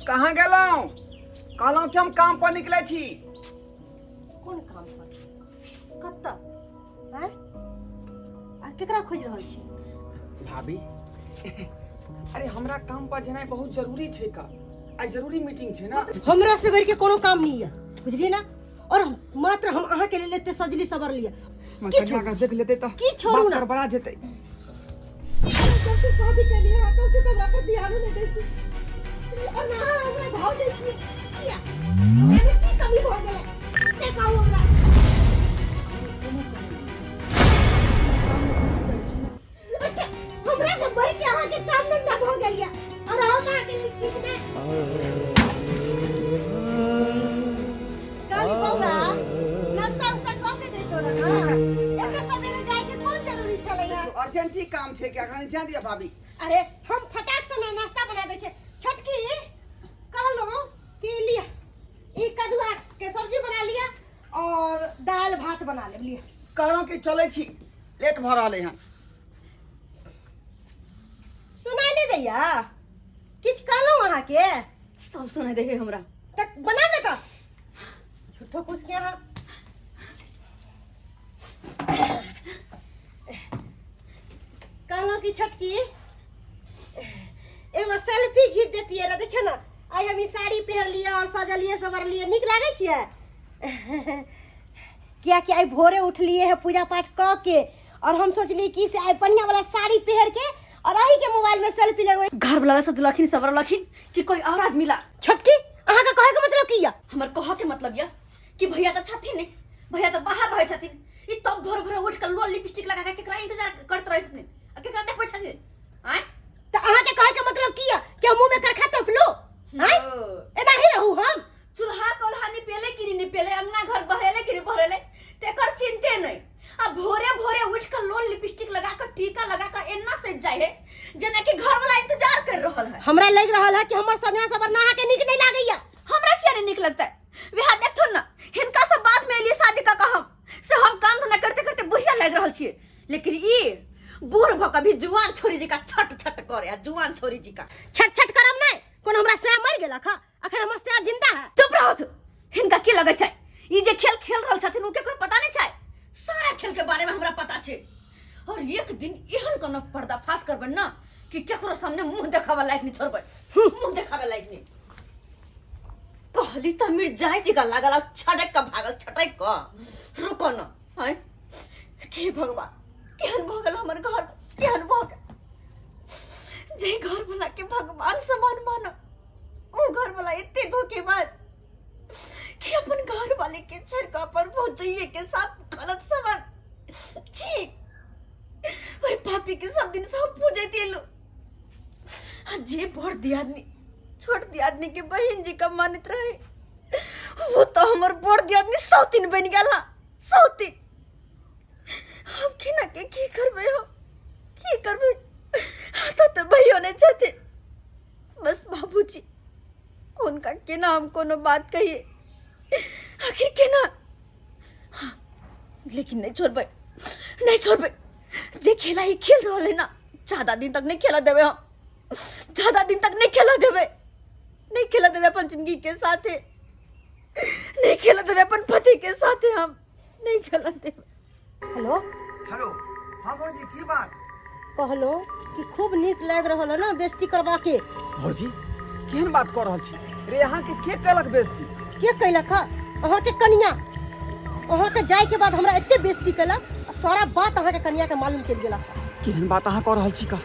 कहाँ गेलौं? कहलौं कि हम काम पर निकले छी। कौन काम पर? कत्ता? हैं? आ केकरा खोज रहल छी? भाभी अरे हमरा काम पर जेनाइ बहुत जरूरी छै का। आई जरूरी मीटिंग छै ना। हमरा से के कोनो काम नहीं है, बुझलिए ना। और मात्र हम अहाँ के लेते सजली सबर लिया। की छोड़ देख लेते त की छोड़ू ना बड़ा जेतै। जब से शादी के लिए तब से तो हमरा पर ध्यान नहीं दै छी। और ना हमरा भाव दै छी। किया? अरे की कमी भ गेलै? से कहू हमरा। अच्छा, हमरा से बढ़ के अहाँ के काम धंधा भ गेल या। और हम अहाँ के कितने काली बौआ नाश्ता उस्ता कब के देतो ना। एते सवेरे जाए के कोन जरूरी छलै है? अर्जेंट काम छै कि अखन जा दिया भाभी। अरे हम फटाक से ना नाश्ता बना दे छे। छटकी कहलो कि लिया ई कदुआ के सब्जी बना लिया और दाल भात बना ले लिया। कहलौं कि चलै छी, लेट भ रहलै हन। सुनाई नहीं दैया? किछ कहलो अहाँ के? सब सुनाई दे हमरा। तक बना ना त। झूठो कुछ के हां। कहलो कि छटकी एगो सेल्फी खींच देती है ना, देखियो ना। आई हम ई साड़ी पहन लिया और सजलिए सवर लिए, निक लागे छिए। क्या कि आई भोरे उठ लिए है पूजा पाठ क के और हम सोचली कि से आई बढ़िया वाला साड़ी पहन के और अही के मोबाइल में सेल्फी लगवे। घर वाला सजलखिन सवरलखिन कि कोई और आदमी ला। छटकी अहाँ का कहे के मतलब की या? हमर कह के मतलब या कि भैया त छथिन ने, भैया त बाहर रहे छथिन। ई तब भोर भोर उठ के लोल लिपस्टिक लगा के केकरा इंतजार करत रहे छथिन। आ केकरा देखबै छथिन? आय त अहाँ के कहे के मतलब की या? कि मुंह में करखा तोपलो? हैं? एना ही रहू हम। चूल्हा कोल्हा नि पेले कि नि पेले, अंगना घर बहरेले कि बहरेले तेकर चिंते नहीं। आ भोरे भोरे उठ के लोल लिपस्टिक लगा के टीका लगा के एना से जाय है जना कि घर वाला इंतजार कर रहल है। हमरा लग रहल है कि हमर सजना सबर नहा के निक नहीं लागैया। हमरा क्या नहीं निक लगता है? विहा देखथुन ना, हिनका से बात में लिए शादी का कहम से हम काम धंधा करते करते बुढ़िया लग रहल छिए। लेकिन ई बूढ़ भ के भी जुआन छोरी जी का छट छट करे है। जुआन छोरी जी का छट छट करम नहीं। कोन हमरा से मर गेला खा? अखन हमर से जिंदा है। चुप रहो तू। हिनका की लगे छै? ई जे खेल खेल रहल छथिन उ केकरो पता नहीं छै? सारा खेल के बारे में हमरा पता छै। और एक दिन एहन कोनो पर्दाफाश करबन ना कि केकरो सामने मुंह देखावा लायक नहीं छोड़बन। मुंह देखावा लायक नहीं। कहली त मिर्जाई जी का लागल छटक का भागल छटक का। रुको ना। हैं? के भगवान केहन भगल हमर घर, केहन भगल। जे घर वाला के भगवान समान मानो, ओ घर वाला इतने धोखेबाज कि अपन घर वाले के छरका पर पहुंचइए के साथ गलत सामान। छी वही पापी के सब दिन से हम पूजे थे लो। जे बड़ दियादनी छोट दियादनी के बहन जी का मानित रहे, वो तो हमर बड़ दियादनी सौतीन बन गया। सौतीन हम के ना के की करबे हो, की करबे? तो भैया ने छथे बस बाबूजी उनका के ना हम कोनो बात कहिए आखिर के ना। हाँ, लेकिन नहीं छोड़बे, नहीं छोड़बे। जे खेला ही खेल रहा है ना, ज्यादा दिन तक नहीं खेला देवे हम। ज्यादा दिन तक नहीं खेला देवे, नहीं खेला देवे अपन जिंदगी के साथ है, नहीं खेला देवे अपन पति के साथ है। हम नहीं खेला देवे। हेलो हेलो हां भौजी की बात? कहलो कि खूब नीक लग रहल है ना बेइज्जती करवा के। भौजी केहन बात कर रहल छी? रे अहाँ के कहलक बेइज्जती? के कैलक हा? अहाँ के कनिया। अहाँ के जाय के बाद हमरा एते बेइज्जती कैलक, सारा बात अहाँ के कनिया के मालूम चल गेला। केहन बात अहाँ कर रहल छी का?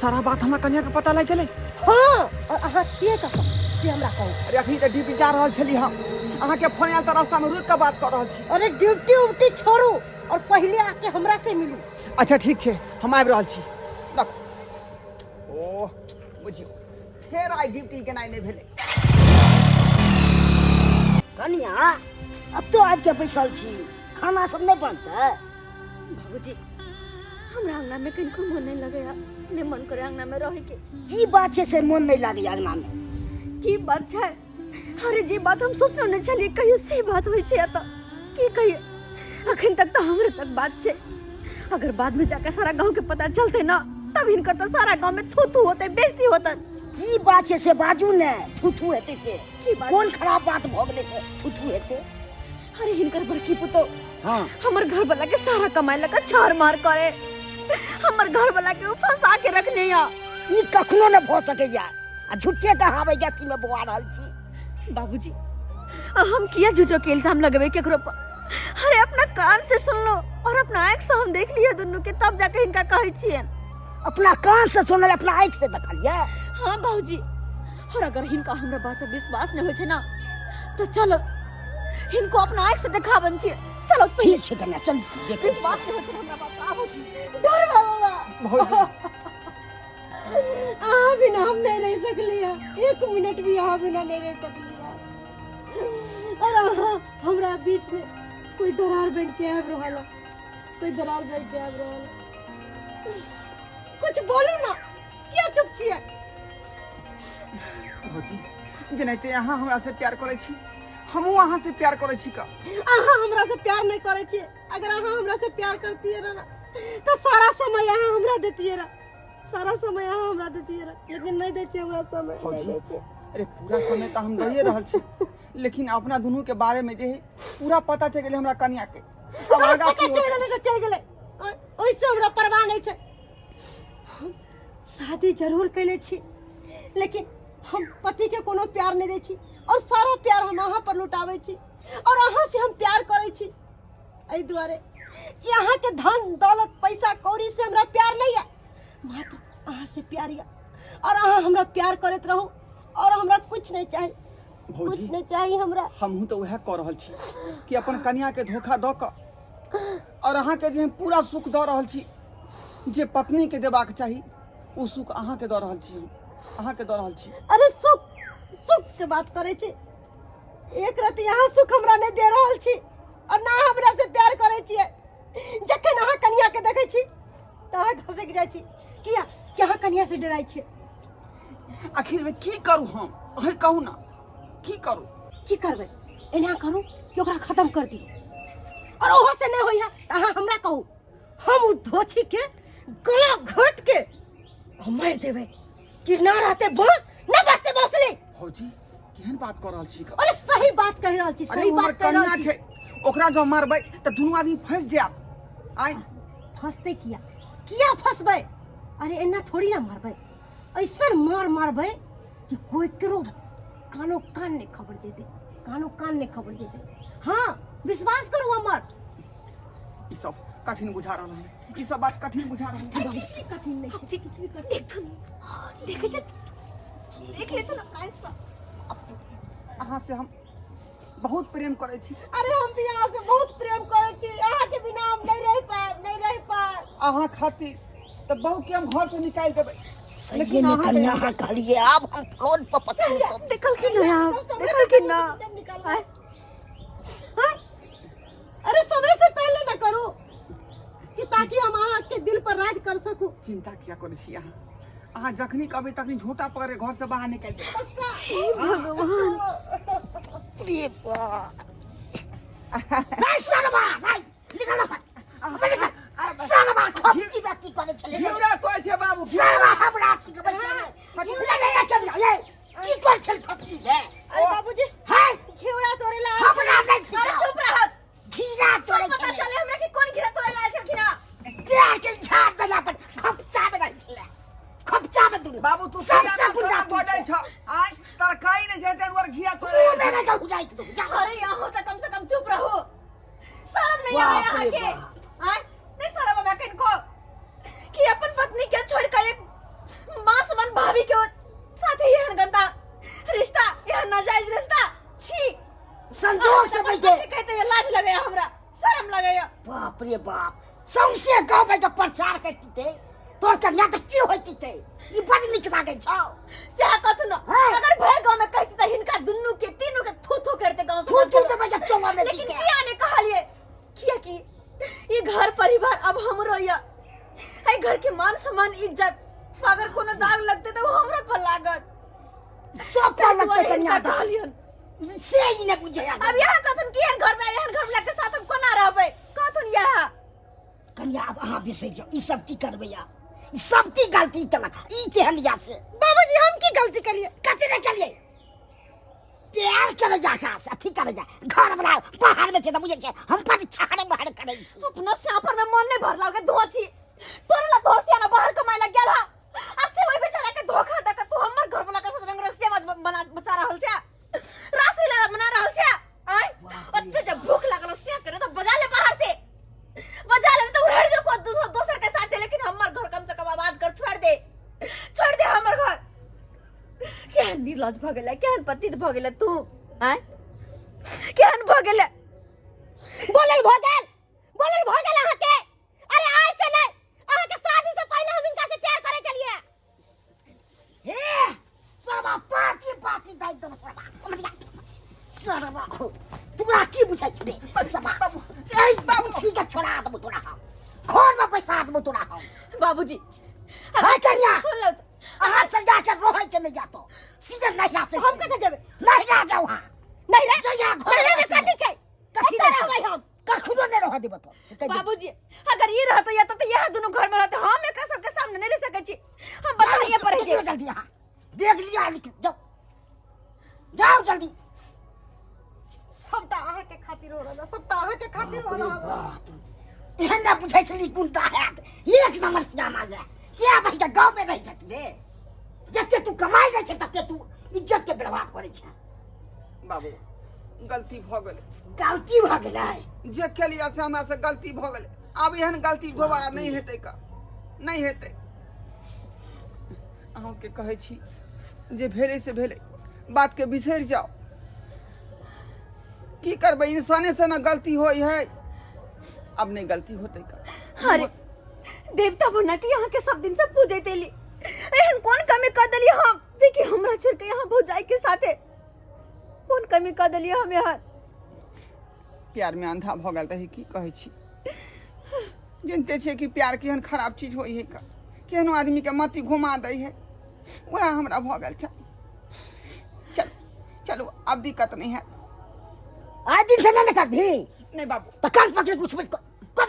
सारा बात हमरा कन्या के पता लग गेलै। हां और अहाँ छिए कसम से हमरा कहू। अरे अखनी त ड्यूटी जा रहल छली हम, अहाँ के फोन आयल त रास्ता में रुक के बात कर रहल छी। अरे ड्यूटी उटी छोड़ू और पहले आके हमरा से मिलू। अच्छा ठीक छै, हम आबि रहल छी। देख ओ बुझियो फेर आई ड्यूटी के नहीं भेले। कनिया अब तो आज के बैसल छी, खाना सब नहीं बनता? बाबूजी हमरा अंगना में कनको मन नहीं लगे या, ने मन करे अंगना में रहे के। की बात छे से मन नहीं लागे अंगना में? की बात छै? अरे जे बात हम सोचलो नहीं छलिए कहियो से बात होई छै त की कहिए। अखन तक तो हमरे तक बात छे। अगर बाद में जाकर सारा गांव के पता चलते ना, तब इनकर तो सारा गांव में थू थू होते, बेइज्जती होता। की बात छै से बाजू ने थुथु हेते से की बात कोन खराब बात भ गेलै से थुथु हेते अरे हिनकर बड़की पुतो हां हमर घर वाला के सारा कमाई लगा छार मार करे हमर घर वाला के फंसा के रखने या ई कखनो न भ सकैया आ झूठे कहावे जाति में बोआ रहल छी बाबूजी हम किया झूठो के इल्जाम लगेबे केकरो पर अरे अपना कान से सुन लो और अपना आंख से हम देख लियो दोनों के तब जाके इनका कहै छियन अपना कान से सुनल अपना आंख से देखलिए हाँ बाबूजी और अगर हिनका हमरा बात पे विश्वास न होय छै ना तो चलो हिनको अपना आंख से दिखावन छियै चलो ठीक छै कन्या चल विश्वास न होय छै हमरा बात आबो डर बाबा भौजी आ बिना हम नहीं रह सकलिया 1 मिनट भी आ बिना नहीं रह सकलिया और हमरा बीच में कोई दरार बन के आब रहल कोई दरार बन के आब रहल कुछ बोलू ना क्या चुप छियै भौजी जेनाहिते अहाँ हमरा से प्यार करै छी हमहूँ अहाँ से प्यार करै छी का अहाँ हमरा से प्यार नहीं करे छियै अगर अहाँ हमरा से प्यार करतियै ना तो सारा समय अहाँ हमरा देतियै रा सारा समय अहाँ हमरा देतियै रा लेकिन नहीं दै छियै हमरा समय नहीं दै छियै अरे पूरा समय तो हम दैए रहल छी लेकिन अपना दुनू के बारे में जे है पूरा पता चल गेलै हमरा कन्या के अब आगा की चल गेलै तो चल गेलै ओइसे हमरा परवाह नहीं छै हम शादी जरूर कैले छी लेकिन हम पति के कोनो प्यार नहीं दै छी और सारा प्यार हम अहाँ पर लुटावे छी और अहाँ से हम प्यार करे छी एहि दुआरे यहाँ के धन दौलत पैसा कौड़ी से हमरा प्यार नहीं है मात्र अहाँ से प्यार है और अहाँ हमरा प्यार करत रहो और हमरा कुछ नहीं चाहिए कुछ नहीं चाहिए हमरा हमहूँ तो वह कह रहल छी कि अपन कन्या के धोखा दऽ कऽ और अहाँ के जे पूरा सुख दऽ रहल छी जे पत्नी के देबाक चाही ओ सुख अहाँ के दऽ रहल छी अहाँ के दऽ रहल छी अरे सुख सुख के बात करे छी एक रात यहाँ सुख हमरा नहीं दे रहल छी और ना हमरा से प्यार करे छी जखन अहाँ कन्या के देखे छी तो अहाँ घसक जाय छी किया कि अहाँ कन्या से डराई छी आखिर में की करू हम अहे कहू ना की करू की करबे एना करू कि ओकरा खत्म कर दी और ओहो से नहीं होई है अहाँ हमरा कहू हम उ धोछी के गला घोट के हम मार देबे कि ना रहते बांस ना बचते बांसुरी भौजी केहन बात कर रहल छी अरे सही बात कह रहल छी सही बात कह रहल छी छै ओकरा जो मारबै त दुनू आदमी फंस जायब आइ फंसते किया फंसबे अरे एना थोड़ी ना मारबे ऐसा मार मारबे कि कोई करो कानो कान नहीं खबर जेते कानो कान नहीं खबर जेते हाँ विश्वास करू हमर ई सब कठिन बुझा रहल है ई सब बात कठिन बुझा रहल है कुछ भी कठिन नहीं है कुछ भी कठिन देखे जे देख ले तो ना कान सा अहाँ से हम बहुत प्रेम करे छी अरे हम भी यहाँ से बहुत प्रेम करे छी यहाँ के बिना हम नहीं रह पाए अहाँ खातिर तो बहू के हम घर से निकाल देबै सही में कन्या हां कहलिए अब हम फोन पर पता देखल कि ना देखल कि ना हाँ? अरे समय से पहले ना करो कि ताकि हम अहाँ के दिल पर राज कर सकूं चिंता किया करे छी अहाँ जखनी कहबै तखनी झोटा पकड़े घर से बाहर निकाल देबै रे बा भाई सरवा भाई निकल सरवा खोपची बाकी करे छले घेरा कोइ छै बाबू सरवा हमरा सिखबै छले ले चल ये की कर छल खोपची है अरे बाबूजी है घेवड़ा तोरे ला हमरा नहीं अरे चुप रह घीरा तोरे पता छले चले हमरा कि कौन घिरा तोरे लाल छलखिन प्यार के झाड़ देला पर खपचा में नहीं छले खपचा में दुनु बाबू तू सबसे गुंडा हो जाइ छ आज तरकारी ने जेते और घिया तोरे मेरे का हो जाई तो जा अरे यहाँ तो कम से कम चुप रहो शर्म नहीं आया यहाँ के हाँ? नहीं शर्म आया किनको कि अपन पत्नी के छोड़ कर एक माँ समान भाभी के साथ ही यह गंदा रिश्ता यह नाजायज रिश्ता छी संजोग से बैठे कहते हुए लाज लगे हमरा शर्म लगे बाप रे बाप सौंसे गांव में का प्रचार करती थे तोर कन्या तक की होती थे ये बड़ निक लागे छौ से कथु न अगर भर गांव में कहती त हिनका दुन्नु के तीनों के थू थू करते गांव थू थू तो मैं चोंगा में लेकिन किया ने कहलिए किया कि ये घर परिवार अब हमरो या है घर के मान सम्मान इज्जत अगर कोनो दाग लगते तो वो हमरा पर लागत सब पर लगते कन्या कहलियन से ही ने बुझे अब यहाँ कथन किया घर में यहाँ घर वाला के साथ हम कोना रहबे कथन यहाँ कन्या अब अहाँ बिसर जाओ ई सब की करबै या ई सबकी गलती चलत ई केहलिया से। बाबूजी हम की गलती करिए? कथी नहीं करिए? प्यार करे जा का अथी करे जा घर बना बाहर में छे त बुझे छे हम पर छाड़े बाहर करे छी। अपना सापर में मन नहीं भरला के धोची तोरे ला धोसिया ना बाहर कमाए ला गेल हा असे वही बेचारा के धोखा दे के तू हमर घर वाला के साथ रंग रसिया बना बचा रहल छे रास लीला बना रहल छे आय अते जब भूख लागल से करे तो बजा ले बाहर से बजा ले तो उड़ दे को दोसर के साथ लेकिन हमर घर कम से कम आबाद कर छोड़ दे हमर घर केहन निर्लज भ गेलै केहन पतित भ गेलै तू आय केहन भ गेलै बोलल भोगल अहाँ के। अरे आज से नहीं अहाँ के शादी से पहले हम इनका से प्यार करे चलिए। हे सरबा पाती दाई दम सरबा सरबा तुरा की बुझाइ छुरे सरबा बाबू ए बाबू ठीक है छोड़ा दम तोरा हम घर में पैसा दम तोरा हम। बाबूजी हाय करिया सुन लो अहाँ से जाके रोहे के नहीं जातो सीधे नहीं जा से हम कते जेबे? नहीं जा जाओ हां नहीं रे जया नहीं रे कथी छै? कथी कते रहबै हम? कखनो नहीं रह देबो तो बाबूजी अगर ये रहता या तो यह दोनों घर में रहते हम एकरा सबके सामने नहीं रह सके छी हम बताइए पर जाओ जल्दी हां देख लिया निकल जाओ जल्दी। सबटा अहाँ के खातिर हो रहल सबटा अहाँ के खातिर हो रहल। एहन ना बुझाइ छली कुंटा है एक नंबर से जाना जाए क्या भाई के गांव में रह सकते रे जते तू कमाई रहे छे तते तू इज्जत के बर्बाद करे छे। बाबू गलती भ गेलै गलती भ गेलै जे केलिया से हमरा से गलती भ गेलै अब एहन गलती दोबारा नहीं हेतै का नहीं हेतै। अहाँ के कहै छी जे भेलै से भेलै बात के बिसरि जाओ की करबै इंसाने से ना गलती होई है अब नहीं गलती होतै का। अरे देवता बना के यहाँ के सब दिन से पूजे तेली एहन कौन कमी कर देली हम देखिए हमरा छोड़ के यहाँ भौजाई के साथे कौन कमी कर देली हम यहाँ प्यार में अंधा भ गेल रही की कहै छी जानते छियै कि प्यार केहन खराब चीज होई है का केहनो आदमी के मति घुमा दै है वह हमरा भ गेल छै। चलो अब दिक्कत नहीं है। आज दिन से ना कर भी नहीं बाबू तो कान पकड़ कुछ मत कर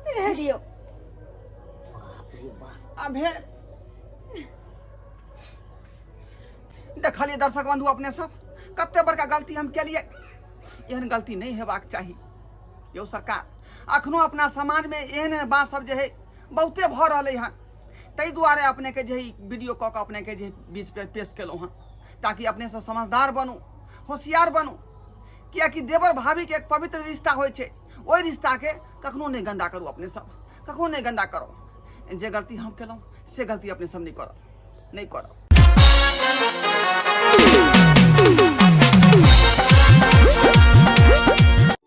रह दियो अब है देखलिए दर्शक बंधु अपने सब कते बड़का गलती हम केलिए एहन गलती नहीं हेबाक चाही यौ सरकार। अखनो अपना समाज में एहन बात सब जे है बहुते भ रहलै हन ताहि दुआरे अपने के जे वीडियो कऽ के अपने के जे बीच पे पेश केलहुँ हन ताकि अपने सब समझदार बनू होशियार बनू कियाकि देवर भाभी के एक पवित्र रिश्ता होइ छै ओहि रिश्ता के कखनो नहीं गंदा करू अपने सब कखनो नहीं गंदा करो जे गलती हम केलहुँ से गलती अपने सब नहीं करब।